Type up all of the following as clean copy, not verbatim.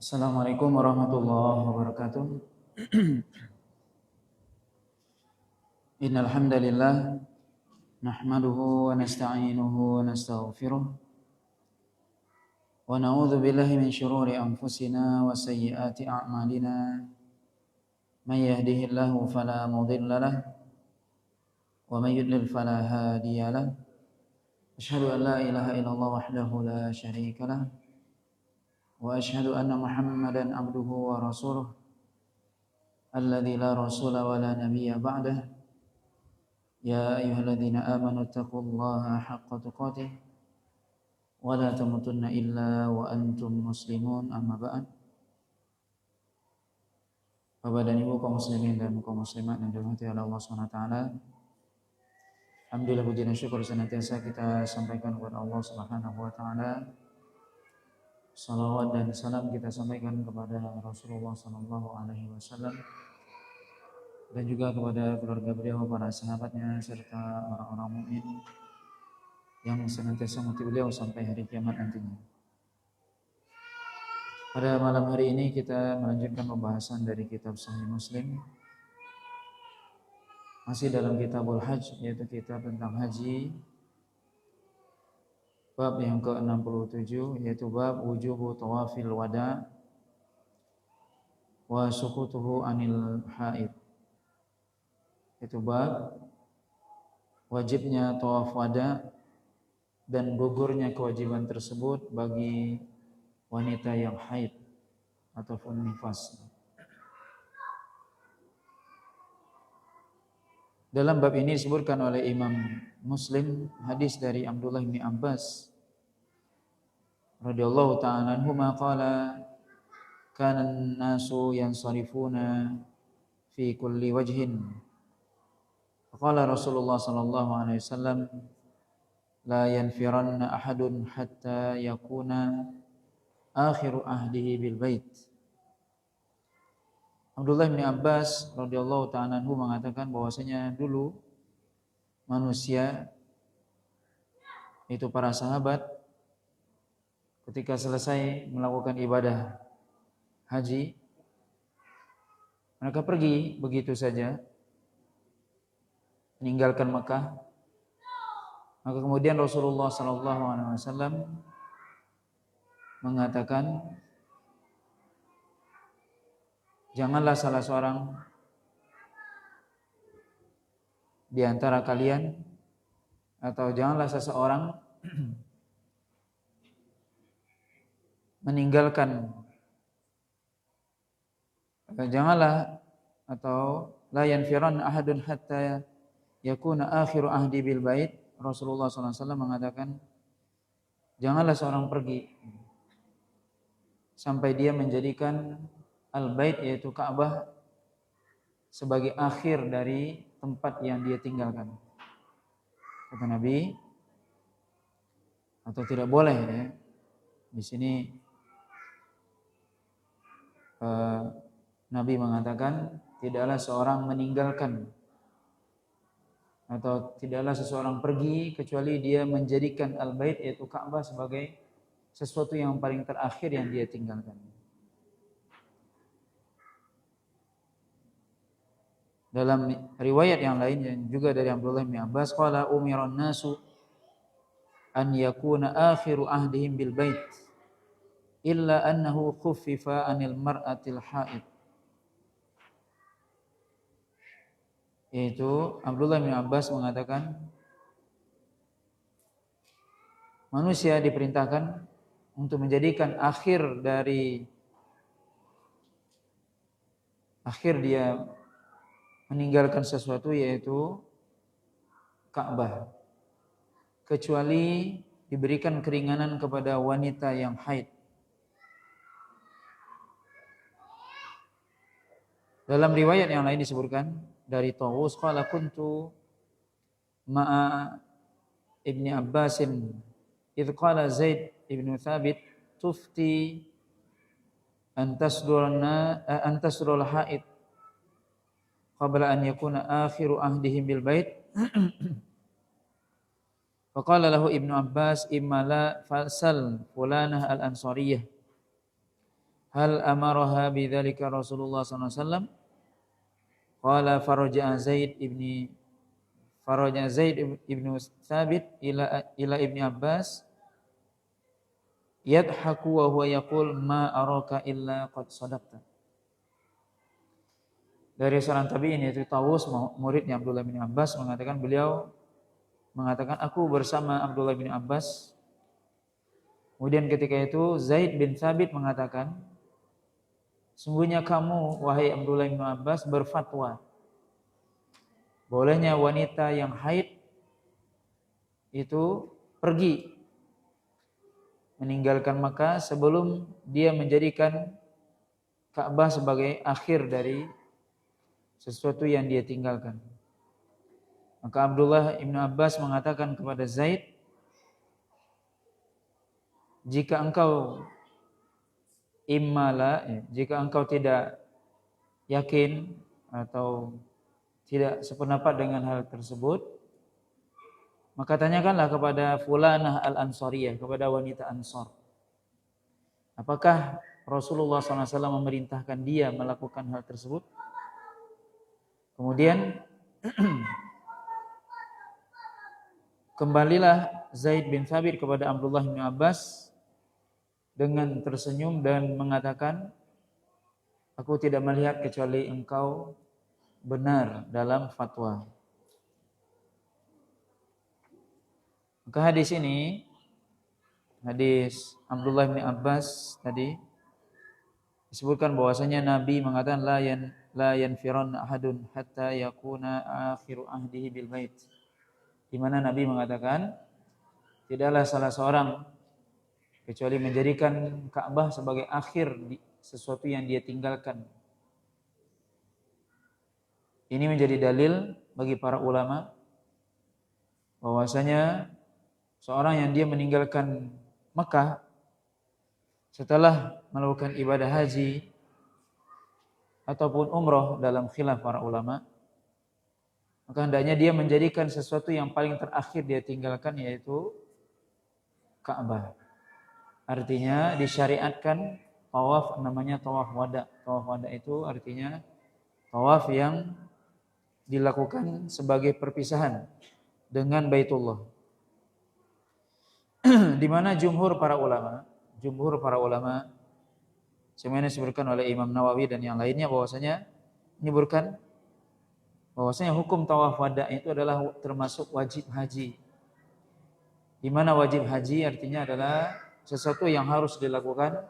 Assalamualaikum warahmatullahi wabarakatuh. Innal hamdalillah nahmaduhu wa nasta'inuhu wa nastaghfiruh wa na'udzu billahi min shururi anfusina wa sayyiati a'malina. May yahdihillahu fala mudilla lahu wa may yudlil fala hadiya lahu. Asyhadu an la ilaha illallah wahdahu la syarika lahu wa asyhadu anna Muhammadan abduhu wa rasuluh alladzi la rasula wa la nabiyya ba'dahu. Ya ayyuhalladzina amanu taqullaha haqqa tuqatih wa la tamutunna illa wa antum muslimun, amma ba'd. Bapak dan Ibu kaum muslimin dan kaum muslimat yang dirahmati oleh Allah Subhanahu wa taala. Alhamdulillah, puji dan syukur senantiasa kita sampaikan kepada Allah Subhanahu wa taala. Salawat dan salam kita sampaikan kepada Rasulullah sallallahu alaihi wasallam dan juga kepada keluarga beliau, para sahabatnya, serta orang-orang mukmin yang senantiasa mengikuti beliau sampai hari kiamat nantinya. Pada malam hari ini kita melanjutkan pembahasan dari kitab Sahih Muslim, masih dalam kitabul Hajj, yaitu kitab tentang haji, bab yang ke-67, yaitu bab wujubu tawafil wada wa sukutuhu anil haid. Itu bab wajibnya tawaf wada dan gugurnya kewajiban tersebut bagi wanita yang haid ataupun nifas. Dalam bab ini disebutkan oleh Imam Muslim hadis dari Abdullah bin Abbas radhiyallahu ta'ala anhuma qala kana an-nasu yansarifuna fi kulli wajhin. Qala Rasulullah sallallahu alaihi wasallam la yanfiranna ahadun hatta yakuna akhiru ahdihi bil bait. Abdullah bin Abbas radhiyallahu ta'ala anhu mengatakan bahwasanya dulu manusia itu para sahabat ketika selesai melakukan ibadah haji mereka pergi begitu saja meninggalkan Mekah. Maka kemudian Rasulullah sallallahu alaihi wasallam mengatakan, janganlah salah seorang di antara kalian atau janganlah seseorang meninggalkan, janganlah atau la yanfiran ahadun hatta yakuna akhiru ahdi bil bait. Rasulullah SAW mengatakan, janganlah seorang pergi sampai dia menjadikan al-bait, yaitu Ka'bah, sebagai akhir dari tempat yang dia tinggalkan. Kata Nabi, atau tidak boleh ya. Di sini Nabi mengatakan tidaklah seorang meninggalkan atau tidaklah seseorang pergi kecuali dia menjadikan al-bait, yaitu Ka'bah, sebagai sesuatu yang paling terakhir yang dia tinggalkan. Dalam riwayat yang lain yang juga dari Abdullah bin Abbas, qala umiran nasu an yakuna akhiru ahdihim bil bait illa annahu khuffifa anil mar'atil haid. Yaitu Abdullah bin Abbas mengatakan manusia diperintahkan untuk menjadikan akhir dia meninggalkan sesuatu, yaitu Ka'bah, kecuali diberikan keringanan kepada wanita yang haid. Dalam riwayat yang lain disebutkan dari Tawus qala kuntu ma'a Ibni Abbasin idh qala Zaid ibn Thabit tufti an tasdurul haid qabla an yakuna akhiru ahdihim bil bait. Faqala lahu Ibnu Abbas imma la fasal fulanah al-ansariyah hal amaraha bidzalika Rasulullah sallallahu alaihi wasallam. Qala faraja Zaid ibnu Thabit ila Ibni Abbas yadhaku wa huwa yaqul ma araka illa qad sadaqta. Dari seorang tabi'in yaitu Tawus, muridnya Abdullah bin Abbas, beliau mengatakan aku bersama Abdullah bin Abbas. Kemudian ketika itu Zaid bin Thabit mengatakan, sungguhnya kamu wahai Abdullah bin Abbas berfatwa bolehnya wanita yang haid itu pergi meninggalkan Makkah sebelum dia menjadikan Ka'bah sebagai akhir dari sesuatu yang dia tinggalkan. Maka Abdullah bin Abbas mengatakan kepada Zaid, jika engkau jika engkau tidak yakin atau tidak sependapat dengan hal tersebut, maka tanyakanlah kepada fulanah al-ansariyah, kepada wanita Ansar. Apakah Rasulullah SAW memerintahkan dia melakukan hal tersebut? Kemudian kembalilah Zaid bin Thabit kepada Abdullah bin Abbas dengan tersenyum dan mengatakan, aku tidak melihat kecuali engkau benar dalam fatwa. Maka hadis ini, hadis Abdullah bin Abbas tadi disebutkan bahwasanya Nabi mengatakan la yanfiran ahadun hatta yakuna akhiru ahdihi bil bait. Di mana Nabi mengatakan tidaklah salah seorang kecuali menjadikan Ka'bah sebagai akhir sesuatu yang dia tinggalkan. Ini menjadi dalil bagi para ulama bahwasanya seorang yang dia meninggalkan Mekah setelah melakukan ibadah haji ataupun umroh dalam khilaf para ulama, maka hendaknya dia menjadikan sesuatu yang paling terakhir dia tinggalkan yaitu Ka'bah. Artinya disyariatkan tawaf, namanya tawaf wada. Tawaf wada itu artinya tawaf yang dilakukan sebagai perpisahan dengan Baitullah. Di mana jumhur para ulama sebagaimana disebutkan oleh Imam Nawawi dan yang lainnya bahwasanya menyebutkan bahwasanya hukum tawaf wada itu adalah termasuk wajib haji. Di mana wajib haji artinya adalah sesuatu yang harus dilakukan,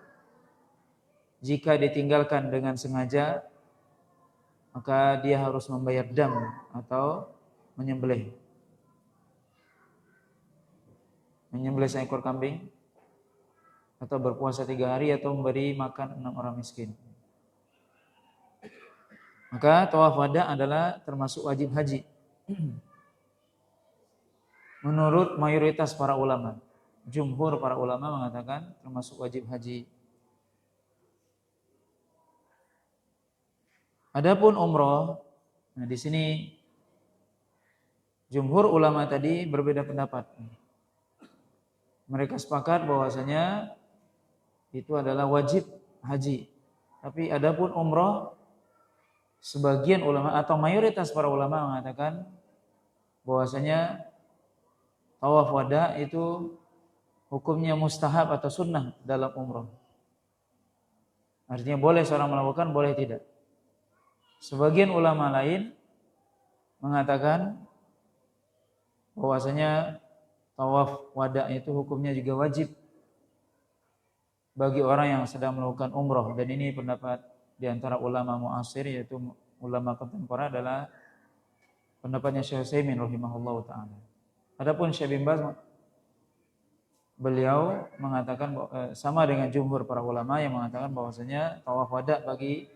jika ditinggalkan dengan sengaja maka dia harus membayar dam atau menyembelih seekor kambing, atau berpuasa 3 hari, atau memberi makan 6 orang miskin. Maka tawaf wada adalah termasuk wajib haji menurut mayoritas para ulama. Jumhur para ulama mengatakan termasuk wajib haji. Adapun umroh, nah di sini jumhur ulama tadi berbeda pendapat. Mereka sepakat bahwasanya itu adalah wajib haji. Tapi adapun umroh, sebagian ulama atau mayoritas para ulama mengatakan bahwasanya tawaf wada itu hukumnya mustahab atau sunnah dalam umroh. Artinya boleh seorang melakukan, boleh tidak. Sebagian ulama lain mengatakan bahwasanya tawaf wada itu hukumnya juga wajib bagi orang yang sedang melakukan umroh, dan ini pendapat di antara ulama muasir, yaitu ulama kontemporer, adalah pendapatnya Syekh Utsaimin rahimahullahu taala. Adapun Syekh bin Baz beliau mengatakan sama dengan jumhur para ulama yang mengatakan bahwasanya tawaf wada bagi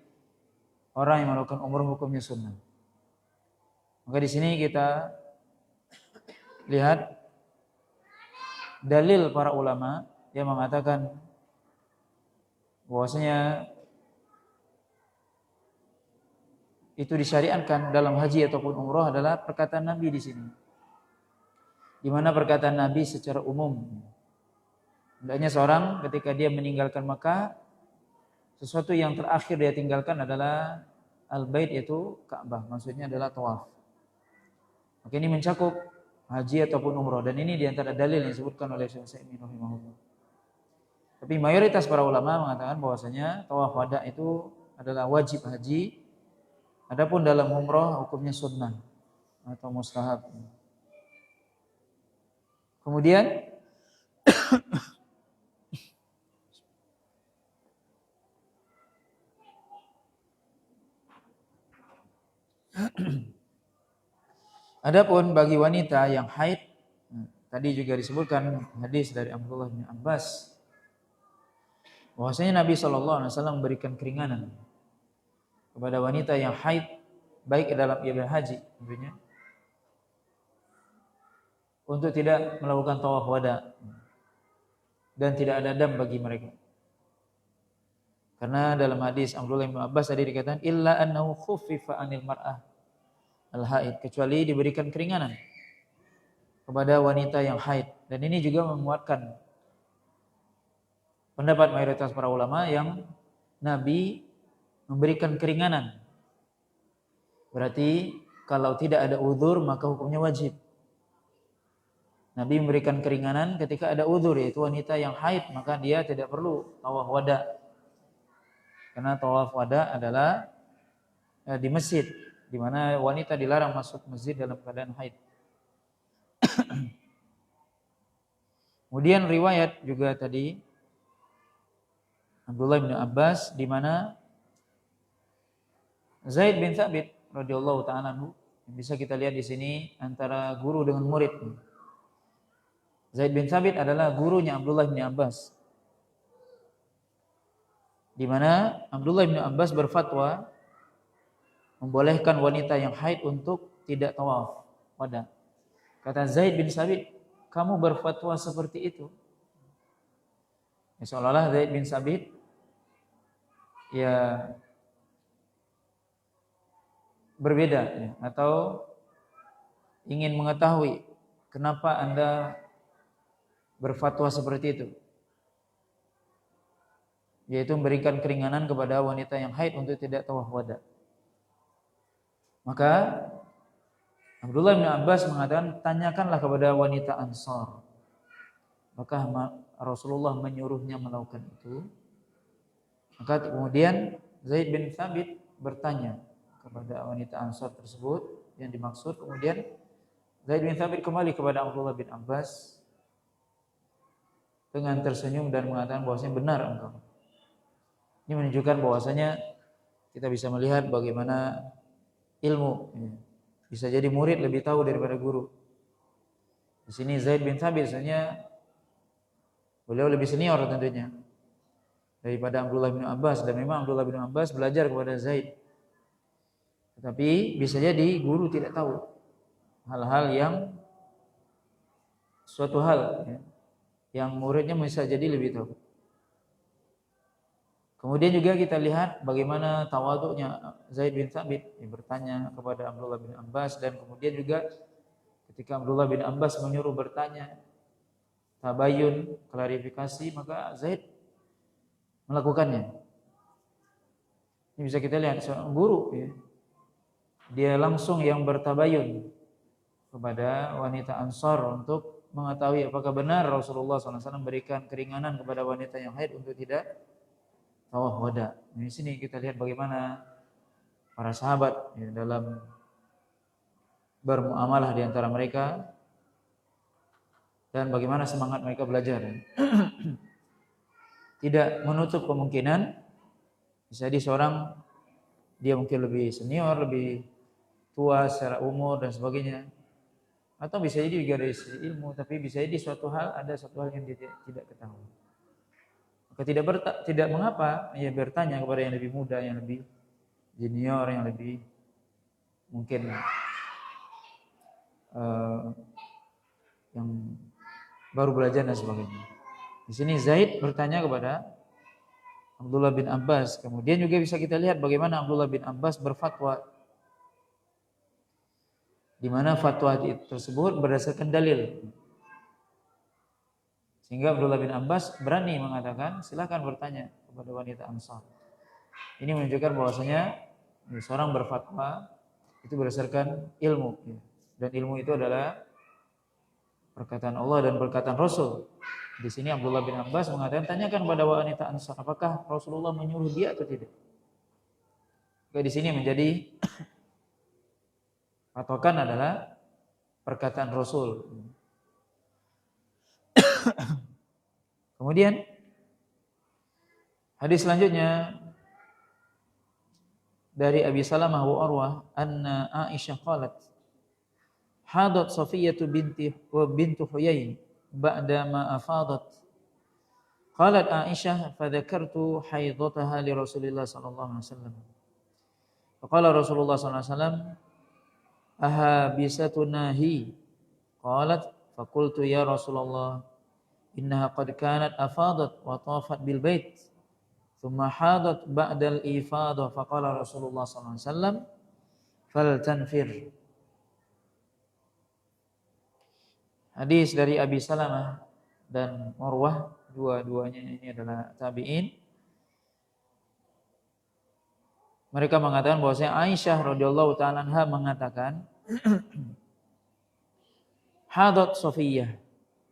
orang yang melakukan umrah hukumnya sunnah. Maka di sini kita lihat dalil para ulama yang mengatakan bahwasanya itu disyariatkan dalam haji ataupun umrah adalah perkataan Nabi di sini. Di mana perkataan Nabi secara umum. Hendaknya seorang ketika dia meninggalkan Makkah, sesuatu yang terakhir dia tinggalkan adalah al-bait, yaitu Ka'bah. Maksudnya adalah tawaf. Maka ini mencakup haji ataupun umrah, dan ini diantara dalil yang disebutkan oleh Syekh Utsaimin rahimahullah. Tapi mayoritas para ulama mengatakan bahwasanya tawaf wada itu adalah wajib haji. Adapun dalam umrah hukumnya sunnah atau mustahab. Kemudian adapun bagi wanita yang haid, tadi juga disebutkan hadis dari Abdullah bin Abbas bahwasanya Nabi SAW memberikan keringanan kepada wanita yang haid, baik dalam ibadah haji tentunya, untuk tidak melakukan tawaf wada dan tidak ada dam bagi mereka. Karena dalam hadis Abdullah bin Abbas tadi dikatakan illa annahu khuffifa 'anil mar'ah al-haid, kecuali diberikan keringanan kepada wanita yang haid. Dan ini juga menguatkan pendapat mayoritas para ulama yang Nabi memberikan keringanan. Berarti kalau tidak ada uzur maka hukumnya wajib. Nabi memberikan keringanan ketika ada uzur, yaitu wanita yang haid, maka dia tidak perlu tawaf wada. Karena tawaf wada adalah di masjid, di mana wanita dilarang masuk masjid dalam keadaan haid. Kemudian riwayat juga tadi Abdullah bin Abbas di mana Zaid bin Thabit radhiyallahu ta'ala anhu, bisa kita lihat di sini antara guru dengan murid. Zaid bin Thabit adalah gurunya Abdullah bin Abbas. Di mana Abdullah bin Abbas berfatwa membolehkan wanita yang haid untuk tidak tawaf wada. Kata Zaid bin Thabit, kamu berfatwa seperti itu? Ya, seolah-olah Zaid bin Thabit ya berbeda ya, atau ingin mengetahui kenapa Anda berfatwa seperti itu, yaitu memberikan keringanan kepada wanita yang haid untuk tidak tawaf wada. Maka Abdullah bin Abbas mengatakan, tanyakanlah kepada wanita Ansar. Maka Rasulullah menyuruhnya melakukan itu. Maka kemudian Zaid bin Thabit bertanya kepada wanita Ansar tersebut yang dimaksud. Kemudian Zaid bin Thabit kembali kepada Abdullah bin Abbas dengan tersenyum dan mengatakan bahwasanya benar engkau. Ini menunjukkan bahwasanya kita bisa melihat bagaimana ilmu. Bisa jadi murid lebih tahu daripada guru. Di sini Zaid bin Thabit sebenarnya beliau lebih senior tentunya daripada Abdullah bin Abbas, dan memang Abdullah bin Abbas belajar kepada Zaid. Tetapi bisa jadi guru tidak tahu hal-hal yang suatu hal ya, yang muridnya bisa jadi lebih tahu. Kemudian juga kita lihat bagaimana tawaduknya Zaid bin Thabit yang bertanya kepada Abdullah bin Abbas, dan kemudian juga ketika Abdullah bin Abbas menyuruh bertanya, tabayun, klarifikasi, maka Zaid melakukannya. Ini bisa kita lihat seorang guru ya, dia langsung yang bertabayun kepada wanita Ansar untuk mengetahui apakah benar Rasulullah SAW berikan keringanan kepada wanita yang haid untuk tidak tawaf wada. Di sini kita lihat bagaimana para sahabat ya, dalam bermuamalah di antara mereka dan bagaimana semangat mereka belajar. Tidak menutup kemungkinan bisa jadi seorang dia mungkin lebih senior, lebih tua secara umur dan sebagainya. Atau bisa jadi juga dari sisi ilmu, tapi bisa jadi ada suatu hal yang dia tidak ketahui. Maka tidak mengapa ia bertanya kepada yang lebih muda, yang lebih junior, yang lebih mungkin yang baru belajar dan sebagainya. Di sini Zaid bertanya kepada Abdullah bin Abbas. Kemudian juga bisa kita lihat bagaimana Abdullah bin Abbas berfatwa, di mana fatwa tersebut berdasarkan dalil. Sehingga Abdullah bin Abbas berani mengatakan, silakan bertanya kepada wanita Ansar. Ini menunjukkan bahwasanya seorang berfatwa itu berdasarkan ilmu, dan ilmu itu adalah perkataan Allah dan perkataan Rasul. Di sini Abdullah bin Abbas mengatakan, tanyakan pada wanita Ansar, apakah Rasulullah menyuruh dia atau tidak. Maka di sini menjadi patokan adalah perkataan Rasul. Kemudian hadis selanjutnya dari Abi Salamah wa Urwah anna Aisyah qalat hadat Safiyah bintu Huyai ba'da ma afadat. Qalat Aisyah fadzakartu haidataha li Rasulillah sallallahu alaihi wasallam. Faqala Rasulullah sallallahu alaihi wasallam ahabisatunahi. Qalat faqultu ya Rasulullah innaha qad kanat afadat wa tafat bil bait. Thumma hadat ba'dal ifadah. Faqala Rasulullah sallallahu alaihi wasallam faltanfir. Hadis dari Abi Salamah dan Urwah, dua-duanya ini adalah tabi'in. Mereka mengatakan bahwasanya Aisyah radhiyallahu taala anha mengatakan hadat Safiyah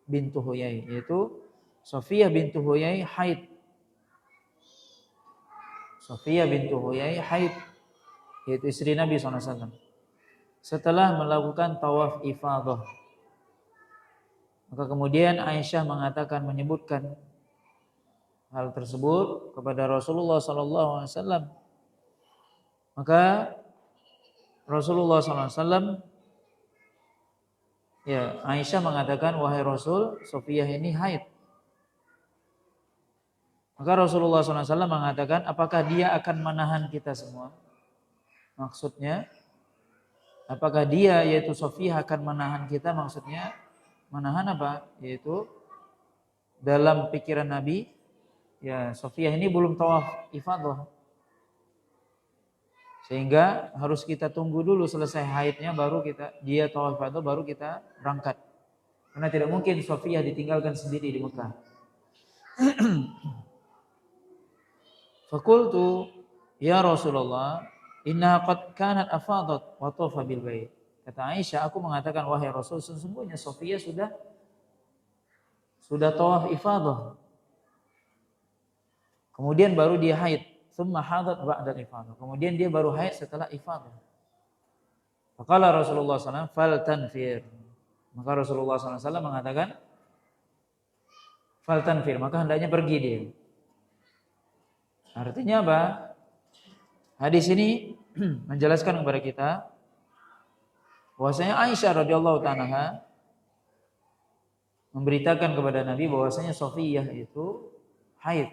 bintu Huyai, yaitu Safiyah bintu Huyai haid. Safiyah bintu Huyai haid, yaitu istri Nabi SAW, setelah melakukan tawaf ifadah. Maka kemudian Aisyah menyebutkan hal tersebut kepada Rasulullah SAW. Maka Rasulullah SAW, ya, Aisyah mengatakan, wahai Rasul, Safiyah ini haid. Maka Rasulullah SAW mengatakan, apakah dia akan menahan kita semua? Maksudnya, apakah dia, yaitu Safiyah, akan menahan kita? Maksudnya, menahan apa? Yaitu dalam pikiran Nabi, ya, Safiyah ini belum tawaf ifadah, sehingga harus kita tunggu dulu selesai haidnya, baru dia tawaf ifadah, baru kita berangkat. Karena tidak mungkin Safiyah ditinggalkan sendiri di Mekah. Faqultu ya Rasulullah inna qad kanat afadat wa tafa bil bait. Kata Aisyah, aku mengatakan, wahai Rasul, sesungguhnya Safiyah sudah tawaf ifadah. Kemudian baru dia haid, thumma hadat ba'da ifadah. Kemudian dia baru haid setelah ifadah. Faqala Rasulullah SAW fal tanfir. Maka Rasulullah SAW mengatakan fal tanfir, maka hendaknya pergi dia. Artinya apa? Hadis ini menjelaskan kepada kita bahwasanya Aisyah radhiyallahu ta'ala memberitakan kepada Nabi bahwasanya Safiyah itu haid.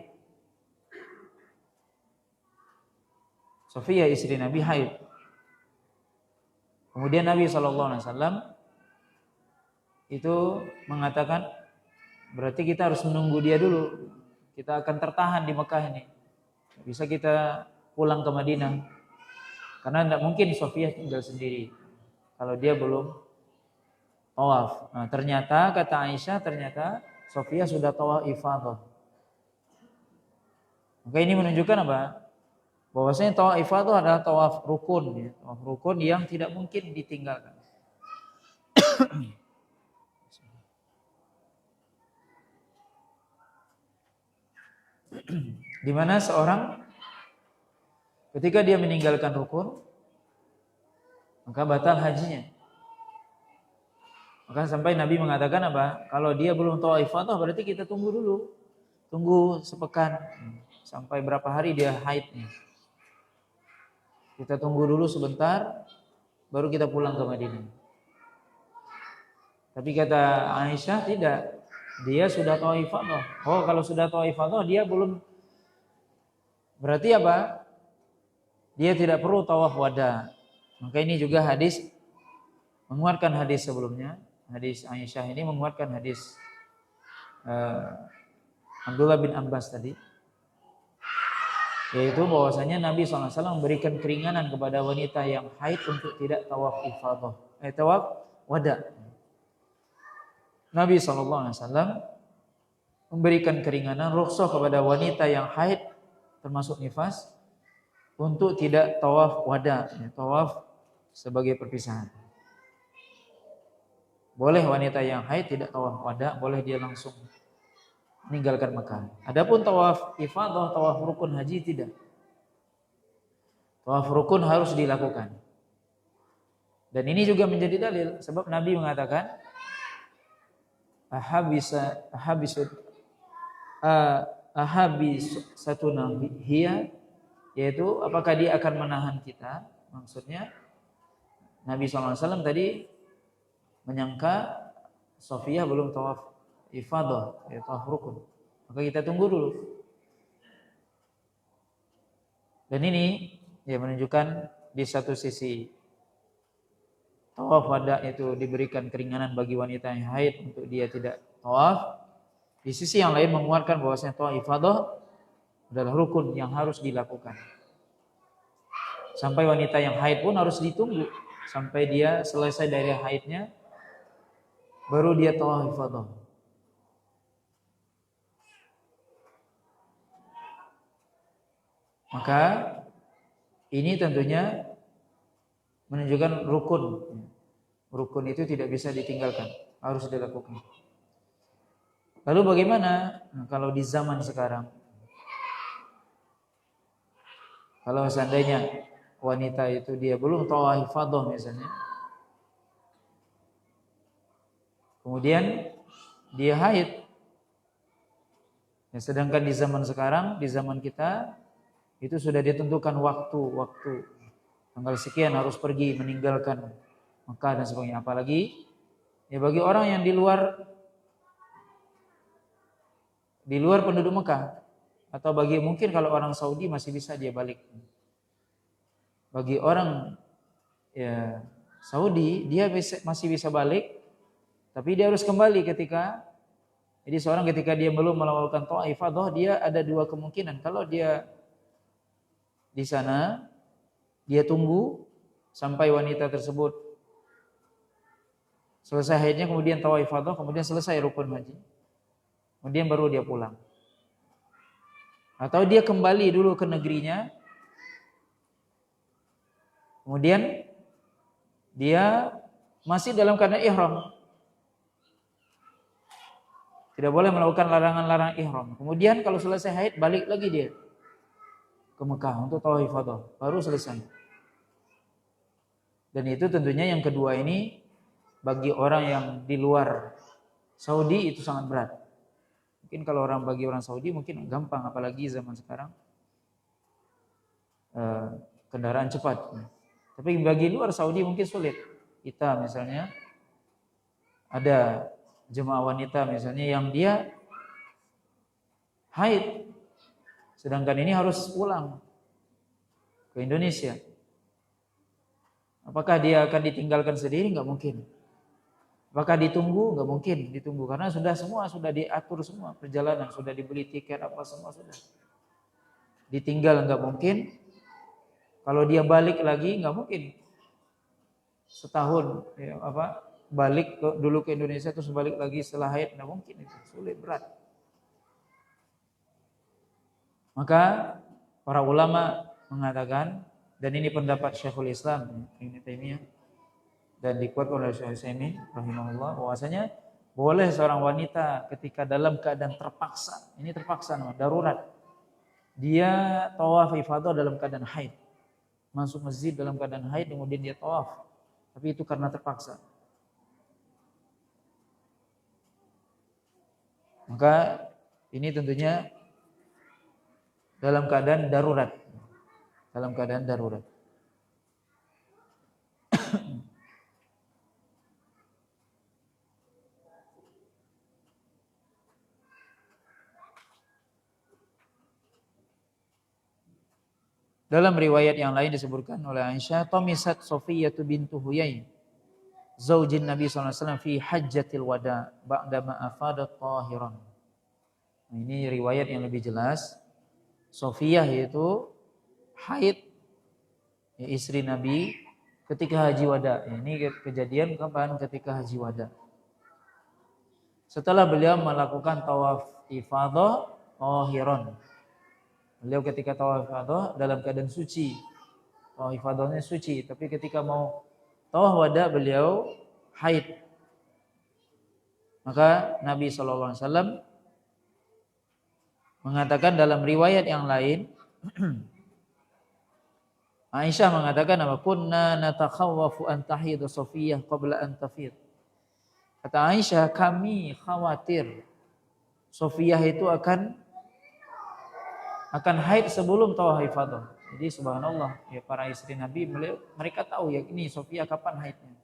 Safiyah istri Nabi haid. Kemudian Nabi SAW itu mengatakan, berarti kita harus menunggu dia dulu. Kita akan tertahan di Mekah ini. Bisa kita pulang ke Madinah. Karena tidak mungkin Safiyah tinggal sendiri kalau dia belum tawaf. Nah, ternyata kata Aisyah, Safiyah sudah tawaf ifadah. Maka ini menunjukkan apa? Bahwasanya tawaf ifadah adalah tawaf rukun, ya. Tawaf rukun yang tidak mungkin ditinggalkan. Di mana seorang ketika dia meninggalkan rukun, maka batal hajinya. Maka sampai Nabi mengatakan apa? Kalau dia belum tawaf ifadah, berarti kita tunggu dulu. Tunggu sepekan. Sampai berapa hari dia haidnya. Kita tunggu dulu sebentar, baru kita pulang ke Madinah. Tapi kata Aisyah tidak. Dia sudah tawaf ifadah. Oh, kalau sudah tawaf ifadah dia belum, berarti apa? Dia tidak perlu tawaf wada. Maka ini juga hadis menguatkan hadis sebelumnya. Hadis Aisyah ini menguatkan hadis Abdullah bin Abbas tadi, yaitu bahwasanya Nabi SAW memberikan keringanan kepada wanita yang haid untuk tidak tawaf ifadah, tawaf wada. Nabi SAW memberikan keringanan, rukhsah kepada wanita yang haid termasuk nifas untuk tidak tawaf wada, tawaf sebagai perpisahan. Boleh wanita yang haid tidak tawaf wada, boleh dia langsung meninggalkan Mekah. Adapun tawaf ifadah, tawaf rukun haji tidak. Tawaf rukun harus dilakukan. Dan ini juga menjadi dalil sebab Nabi mengatakan ahabisatuna hiya, yaitu apakah dia akan menahan kita? Maksudnya Nabi SAW tadi menyangka Sofiyah belum tawaf ifadah, ya tawaf rukun. Maka kita tunggu dulu. Dan ini ya menunjukkan di satu sisi tawaf wada itu diberikan keringanan bagi wanita yang haid untuk dia tidak tawaf. Di sisi yang lain menguatkan bahwasanya tawaf ifadah adalah rukun yang harus dilakukan. Sampai wanita yang haid pun harus ditunggu sampai dia selesai dari haidnya, baru dia tawaf ifadah. Maka ini tentunya menunjukkan rukun. Rukun itu tidak bisa ditinggalkan, harus dilakukan. Lalu bagaimana kalau di zaman sekarang? Kalau seandainya wanita itu dia belum tawaf ifadah misalnya, kemudian dia haid, ya, sedangkan di zaman sekarang, di zaman kita itu sudah ditentukan waktu tanggal sekian harus pergi meninggalkan Mekah dan sebagainya. Apalagi ya bagi orang yang di luar penduduk Mekah, atau bagi mungkin kalau orang Saudi masih bisa dia balik. Bagi orang ya Saudi dia masih bisa balik, tapi dia harus kembali jadi seorang ketika dia belum melakukan tawaf ifadah, dia ada dua kemungkinan. Kalau dia di sana dia tunggu sampai wanita tersebut selesai haidnya, kemudian tawaf ifadah, kemudian selesai rukun haji, kemudian baru dia pulang. Atau dia kembali dulu ke negerinya, kemudian dia masih dalam keadaan ihram, tidak boleh melakukan larangan-larangan ihram. Kemudian kalau selesai haid balik lagi dia ke Mekah untuk tawaf ifadah, baru selesai. Dan itu tentunya yang kedua ini bagi orang yang di luar Saudi itu sangat berat. Mungkin kalau bagi orang Saudi mungkin gampang, apalagi zaman sekarang kendaraan cepat. Tapi bagi luar Saudi mungkin sulit. Kita misalnya ada jemaah wanita misalnya yang dia haid, sedangkan ini harus pulang ke Indonesia. Apakah dia akan ditinggalkan sendiri? Enggak mungkin. Apakah ditunggu? Enggak mungkin ditunggu, karena semua sudah diatur, semua perjalanan sudah dibeli tiket, apa semua sudah. Ditinggal enggak mungkin. Kalau dia balik lagi enggak mungkin. Setahun ya, balik dulu ke Indonesia terus balik lagi setelah haid, enggak mungkin, itu sulit, berat. Maka para ulama mengatakan, dan ini pendapat Syekhul Islam Ibnu Taimiyah dan dikuatkan oleh Syekh Utsaimin rahimahullah, bahwasanya boleh seorang wanita ketika dalam keadaan terpaksa, ini terpaksa darurat, dia tawaf ifadah dalam keadaan haid, masuk masjid dalam keadaan haid, kemudian dia tawaf, tapi itu karena terpaksa. Maka ini tentunya dalam keadaan darurat. Dalam keadaan darurat. Dalam riwayat yang lain disebutkan oleh Aisyah, Tomisat Sofiyatu bintu Huyai, zaujin Nabi SAW fi hajjatil wada ba'dama afadat tahiran. Nah, ini riwayat yang lebih jelas. Sofiyah itu haid, ya, istri Nabi ketika haji wada. Ini kejadian kapan? Ketika haji wada. Setelah beliau melakukan tawaf ifadah tahiran. Beliau ketika tawaf ifadah dalam keadaan suci. Tawaf ifadahnya suci, tapi ketika mau tawaf wada beliau haid. Maka Nabi SAW mengatakan dalam riwayat yang lain, Aisyah mengatakan apa? Kunna natakhawwafu an tahidu Safiyah qabla an tafid. Kata Aisyah, kami khawatir Safiyah itu akan haid sebelum tawaf ifadah. Jadi subhanallah, ya para istri Nabi mereka tahu ya ini Safiyah kapan haidnya.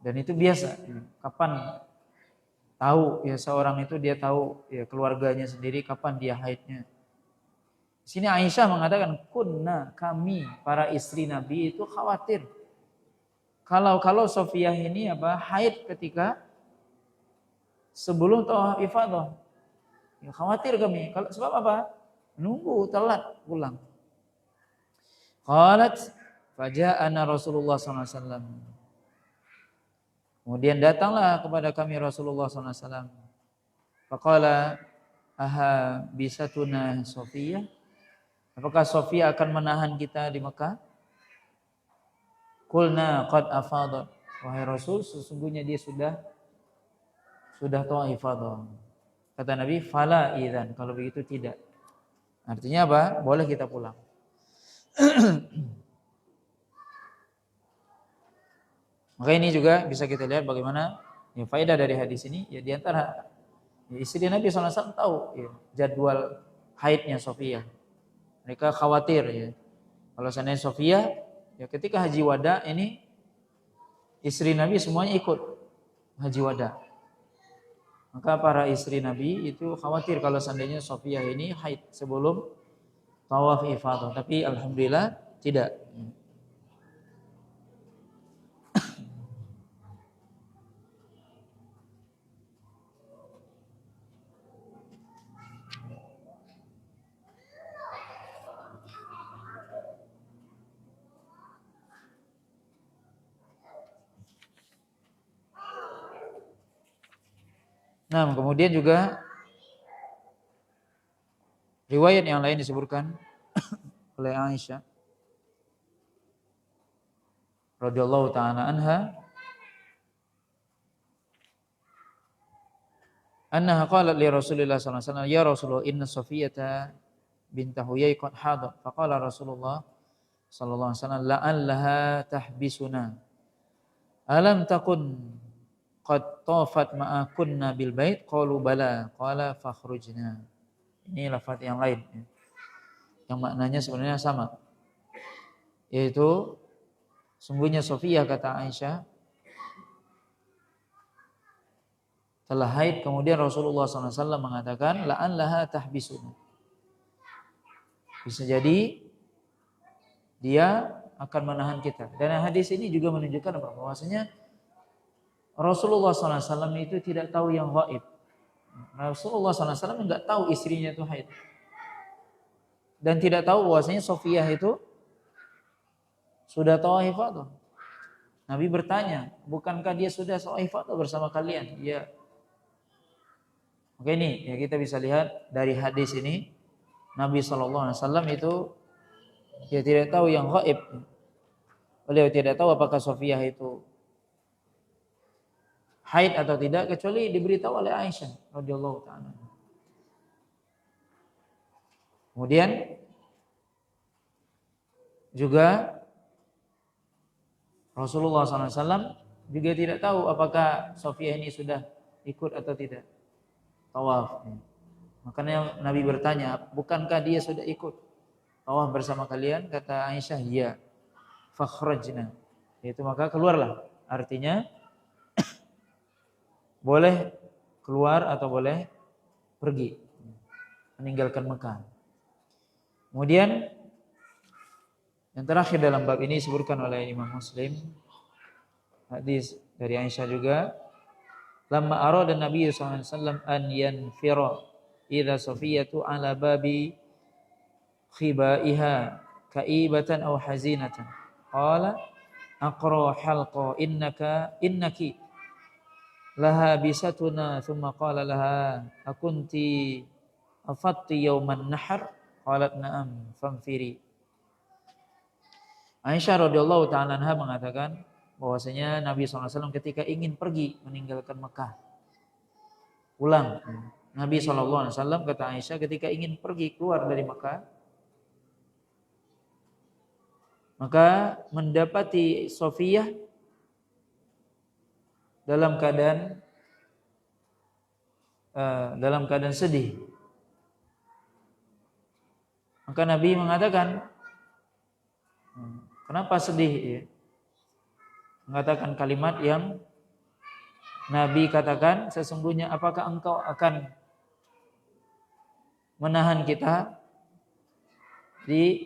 Dan itu biasa, ya, kapan tahu ya seorang itu dia tahu ya keluarganya sendiri kapan dia haidnya. Di sini Aisyah mengatakan kunna, kami para istri Nabi itu khawatir kalau Safiyah ini haid ketika sebelum tawaf ifadah. Ya, khawatir kami. Kalau sebab apa? Nunggu telat pulang. Qalat faja'ana Rasulullah SAW. Kemudian datanglah kepada kami Rasulullah SAW. Faqala aha bisatuna Safiyah. Apakah Safiyah akan menahan kita di Mekah? Qulna qad afadat. Wahai Rasul, sesungguhnya dia sudah tawaf ifadah. Kata Nabi, fala idzan, kalau begitu tidak. Artinya apa? Boleh kita pulang. Maka ini juga bisa kita lihat bagaimana ya faedah dari hadis ini. Ya di antara ya, istri Nabi SAW tahu ya, jadwal haidnya Safiyah. Mereka khawatir ya. Kalau seandainya Safiyah ya ketika haji wada ini istri Nabi semuanya ikut haji wada. Maka para istri Nabi itu khawatir kalau seandainya Safiyah ini haid sebelum tawaf ifadah. Tapi alhamdulillah tidak. Nah, kemudian juga riwayat yang lain disebutkan oleh Aisyah radhiyallahu taala anha, annaha qalat li Rasulillah sallallahu alaihi wasallam, ya Rasulullah inna Safiyata bint Huyai qad hadat. Faqala Rasulullah sallallahu alaihi wasallam la'allaha tahbisuna. Alam takun qad tafat ma'a kunna bil bait? Qalu bala. Qala fakhrujna. Ini lafaz yang lain ya. Yang maknanya sebenarnya sama. Yaitu sungguhnya Safiyah, kata Aisyah, telah haid, kemudian Rasulullah SAW mengatakan la'allaha tahbisuna. Bisa jadi dia akan menahan kita. Dan hadis ini juga menunjukkan apa? Bahwasanya Rasulullah SAW itu tidak tahu yang gaib. Rasulullah SAW enggak tahu istrinya itu haid. Dan tidak tahu bahwasanya Safiyah itu sudah tawaf ifadah. Nabi bertanya, bukankah dia sudah tawaf ifadah bersama kalian? Iya. Oke, ini ya kita bisa lihat dari hadis ini, Nabi SAW itu dia tidak tahu yang gaib. Beliau tidak tahu apakah Safiyah itu haid atau tidak, kecuali diberitahu oleh Aisyah radhiyallahu taala. Kemudian juga Rasulullah SAW juga tidak tahu apakah Safiyah ini sudah ikut atau tidak tawaf. Makanya Nabi bertanya, bukankah dia sudah ikut tawaf bersama kalian? Kata Aisyah, iya. Fakhrajna. Itu maka keluarlah. Artinya boleh keluar atau boleh pergi, meninggalkan Mekah. Kemudian Yang terakhir dalam bab ini disebutkan oleh Imam Muslim, hadis dari Aisyah juga, lamma arada Nabi sallallahu alaihi wasallam an yanfira idza Safiyatu ala babi khibaiha kaibatan aw hazinatan qala aqra halqa innaki laha bisatuna thumma qala laha akunti afatti yauman nahar qalat na'am famfiri. Aisyah radhiyallahu taala anha mengatakan bahwasanya Nabi SAW ketika ingin pergi meninggalkan Mekah, pulang, Nabi SAW kata Aisyah ketika ingin pergi keluar dari Mekah, maka mendapati Safiyah dalam keadaan sedih. Maka Nabi mengatakan, kenapa sedih? Ya? Mengatakan kalimat yang Nabi katakan, sesungguhnya apakah engkau akan menahan kita? Di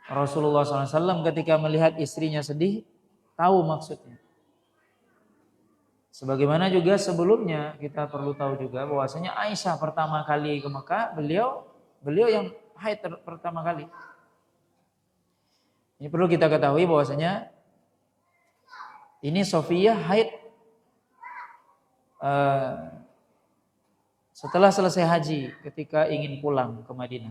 Rasulullah SAW ketika melihat istrinya sedih, tahu maksudnya. Sebagaimana juga sebelumnya kita perlu tahu juga bahwasanya Aisyah pertama kali ke Mekah, beliau yang haid pertama kali. Ini perlu kita ketahui bahwasanya ini Safiyah haid setelah selesai haji ketika ingin pulang ke Madinah.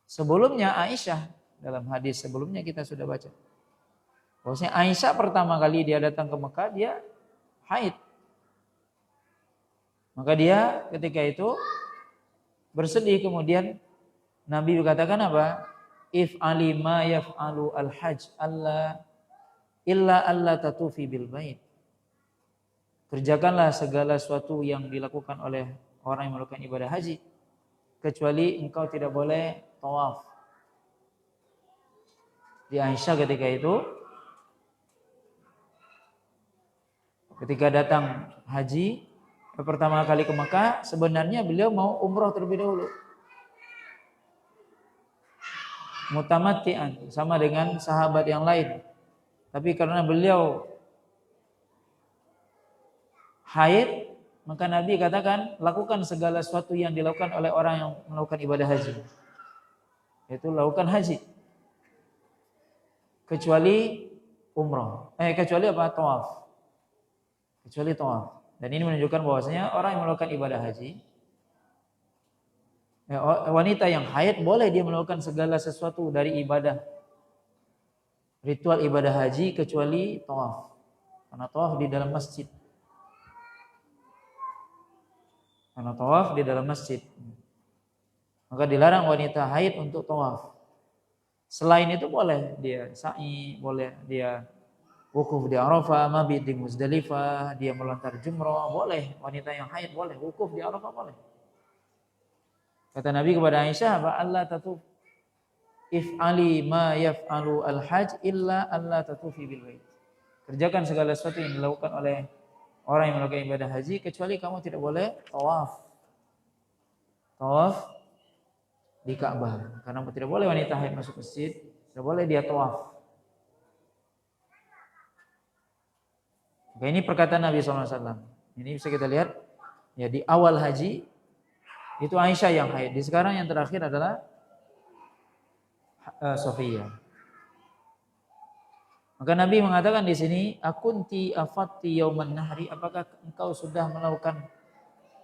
Sebelumnya Aisyah, dalam hadis sebelumnya kita sudah baca bahwasanya Aisyah pertama kali dia datang ke Mekah, dia haid. Maka dia ketika itu bersedih, kemudian Nabi berkatakan apa? If ali ma yaf'alu al-hajj illa alla tatufi bil bait. Kerjakanlah segala sesuatu yang dilakukan oleh orang yang melakukan ibadah haji, kecuali engkau tidak boleh tawaf. Di Aisyah ketika itu, ketika datang haji pertama kali ke Mekah, sebenarnya beliau mau umroh terlebih dahulu, mutamatti'an, sama dengan sahabat yang lain. Tapi karena beliau haid, maka Nabi katakan lakukan segala sesuatu yang dilakukan oleh orang yang melakukan ibadah haji, yaitu lakukan haji, kecuali umroh, kecuali apa? Tawaf. Kecuali tawaf. Dan ini menunjukkan bahwasanya orang yang melakukan ibadah haji, wanita yang haid boleh dia melakukan segala sesuatu dari ibadah, ritual ibadah haji, kecuali tawaf. Karena tawaf di dalam masjid. Maka dilarang wanita haid untuk tawaf. Selain itu boleh dia sa'i, boleh dia wukuf di Arafah, mabit di Muzdalifah, dia melontar jumrah, boleh. Wanita yang haid boleh, wukuf di Arafah boleh. Kata Nabi kepada Aisyah, Allah tatuf if'ali ma yaf'alu al-hajj illa alla tatufi bil bait. Kerjakan segala sesuatu yang dilakukan oleh orang yang melakukan ibadah haji, kecuali kamu tidak boleh tawaf. Tawaf di Ka'bah. Karena tidak boleh wanita haid masuk masjid, tidak boleh dia tawaf. Oke, ini perkataan Nabi SAW. Ini bisa kita lihat ya, di awal haji itu Aisyah yang haid. Di sekarang yang terakhir adalah Safiyah. Maka Nabi mengatakan di sini, akunti afatti yauman nahri, apakah engkau sudah melakukan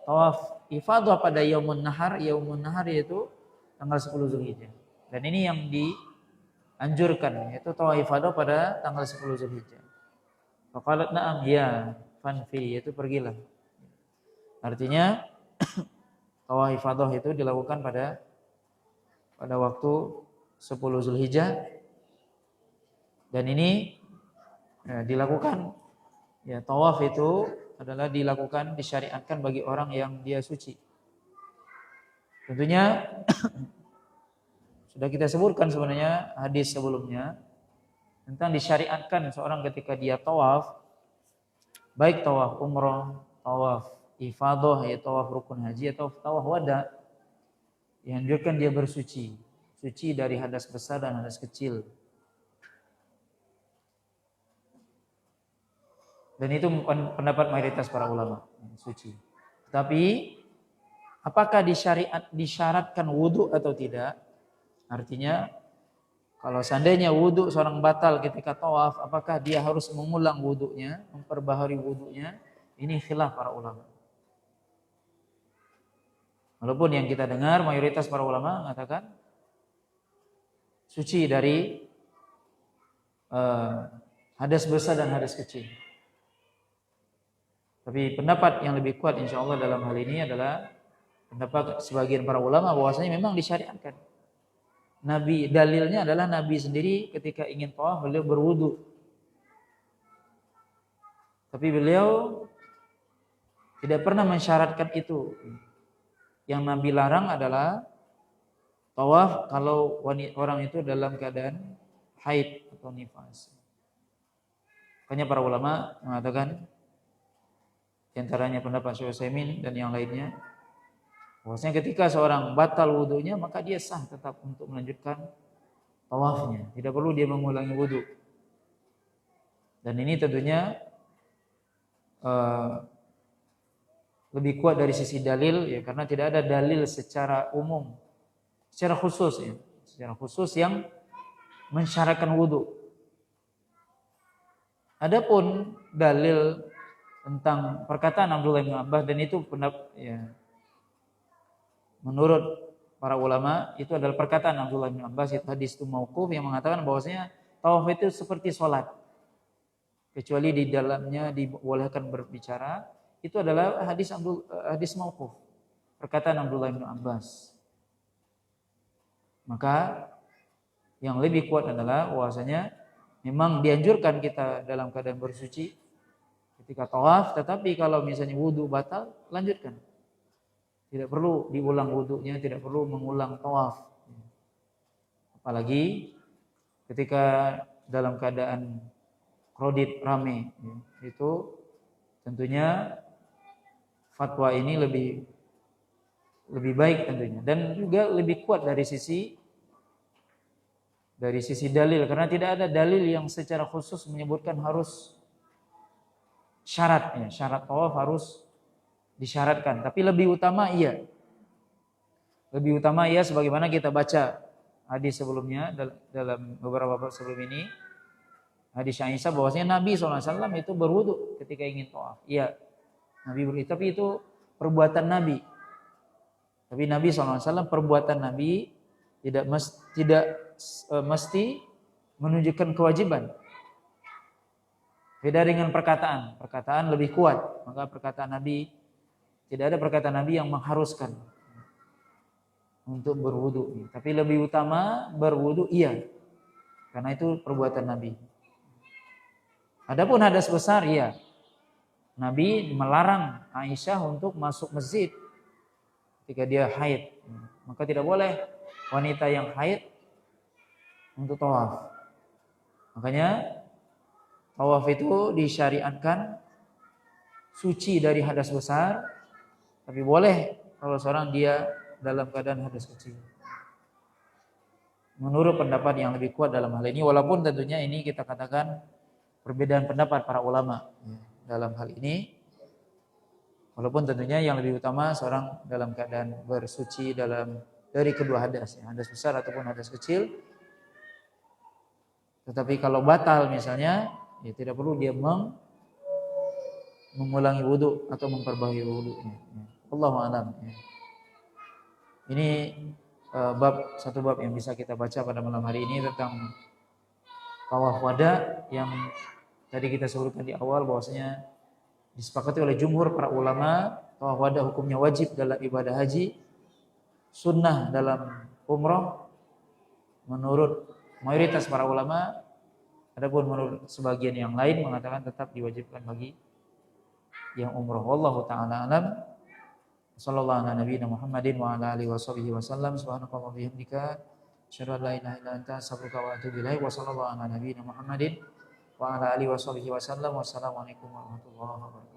tawaf ifadah pada yaumun nahar? Yaumun nahar yaitu tanggal 10 Zulhijjah. Dan ini yang dianjurkan, yaitu tawaf ifadah pada tanggal 10 Zulhijjah. Faqalat na'am, ya, fanfi, yaitu pergilah. Artinya tawaf ifadah itu dilakukan pada waktu 10 Zulhijjah. Dan ini dilakukan, ya, tawaf itu adalah dilakukan, disyariatkan bagi orang yang dia suci. Tentunya sudah kita sebutkan sebenarnya hadis sebelumnya tentang disyariatkan seorang ketika dia tawaf, baik tawaf umrah, tawaf ifadah, yaitu tawaf rukun haji, atau tawaf wada, yang dianjurkan dia bersuci. suci dari hadas besar dan hadas kecil. Dan itu pendapat mayoritas para ulama, suci. Tapi apakah disyaratkan wudu atau tidak? Artinya kalau seandainya wudu seorang batal ketika tawaf, apakah dia harus mengulang wudunya, memperbaharui wudunya? Ini khilaf para ulama. Walaupun yang kita dengar mayoritas para ulama mengatakan suci dari hadas besar dan hadas kecil. Tapi pendapat yang lebih kuat insya Allah dalam hal ini adalah pendapat sebagian para ulama bahwasanya memang disyariatkan. Nabi, dalilnya adalah Nabi sendiri ketika ingin tawaf beliau berwudu. Tapi beliau tidak pernah mensyaratkan itu. Yang Nabi larang adalah tawaf kalau orang itu dalam keadaan haid atau nifas. Makanya para ulama mengatakan, di antaranya pendapat Syekh Utsaimin dan yang lainnya, bahwasanya ketika seorang batal wudunya maka dia sah tetap untuk melanjutkan tawafnya, tidak perlu dia mengulangi wudu. Dan ini tentunya lebih kuat dari sisi dalil ya, karena tidak ada dalil secara umum, secara khusus ya, secara khusus yang mensyaratkan wudu. Adapun dalil tentang perkataan Abdullah bin Abbas, dan itu ya, menurut para ulama itu adalah perkataan Abdullah bin Abbas, itu hadis itu mauquf yang mengatakan bahwasanya tawaf itu seperti sholat, kecuali di dalamnya dibolehkan berbicara. Itu adalah hadis mauquf, perkataan Abdullah bin Abbas. Maka yang lebih kuat adalah bahwasanya memang dianjurkan kita dalam keadaan bersuci ketika tawaf, tetapi kalau misalnya wudu batal, lanjutkan. Tidak perlu diulang wudunya, tidak perlu mengulang tawaf. Apalagi ketika dalam keadaan krodit rame, itu tentunya fatwa ini lebih baik tentunya, dan juga lebih kuat dari sisi dalil, karena tidak ada dalil yang secara khusus menyebutkan harus syaratnya, syarat tawaf harus disyaratkan. Tapi lebih utama iya sebagaimana kita baca hadis sebelumnya, dalam beberapa bab sebelum ini, hadis Aisyah bahwasanya Nabi SAW itu berwudu ketika ingin tawaf. Iya, Nabi berwudu, tapi itu perbuatan Nabi. Tapi Nabi SAW perbuatan Nabi tidak mesti menunjukkan kewajiban. Beda dengan perkataan lebih kuat. Maka perkataan Nabi, tidak ada perkataan Nabi yang mengharuskan untuk berwudu. Tapi lebih utama berwudu iya, karena itu perbuatan Nabi. Adapun hadas besar iya, Nabi melarang Aisyah untuk masuk masjid ketika dia haid. Maka tidak boleh wanita yang haid untuk tawaf. Makanya tawaf itu disyariatkan suci dari hadas besar, tapi boleh kalau seorang dia dalam keadaan hadas kecil. Menurut pendapat yang lebih kuat dalam hal ini, walaupun tentunya ini kita katakan perbedaan pendapat para ulama dalam hal ini, walaupun tentunya yang lebih utama seorang dalam keadaan bersuci dari kedua hadas, hadas besar ataupun hadas kecil. Tetapi kalau batal misalnya, ya tidak perlu dia mengulangi wudu atau memperbaharui wudunya. Allahu a'lam. Ini satu bab yang bisa kita baca pada malam hari ini tentang tawaf wada, yang tadi kita sebutkan di awal bahwasanya disepakati oleh jumhur para ulama tawaf wada hukumnya wajib dalam ibadah haji, sunnah dalam umroh menurut mayoritas para ulama. Adapun menurut sebagian yang lain mengatakan tetap diwajibkan bagi yang umroh. Wallahu taala alam. Sallallahu ala nabiyina Muhammadin wa ala alihi washabihi wasallam. Subhanallahi wa bihamdika, asyhadu an la ilaha illa anta, astaghfiruka wa atubu ilaik. Wa sallallahu ala nabiyina Muhammadin wa ala alihi washabihi wasallam. Wassalamualaikum warahmatullahi wabarakatuh.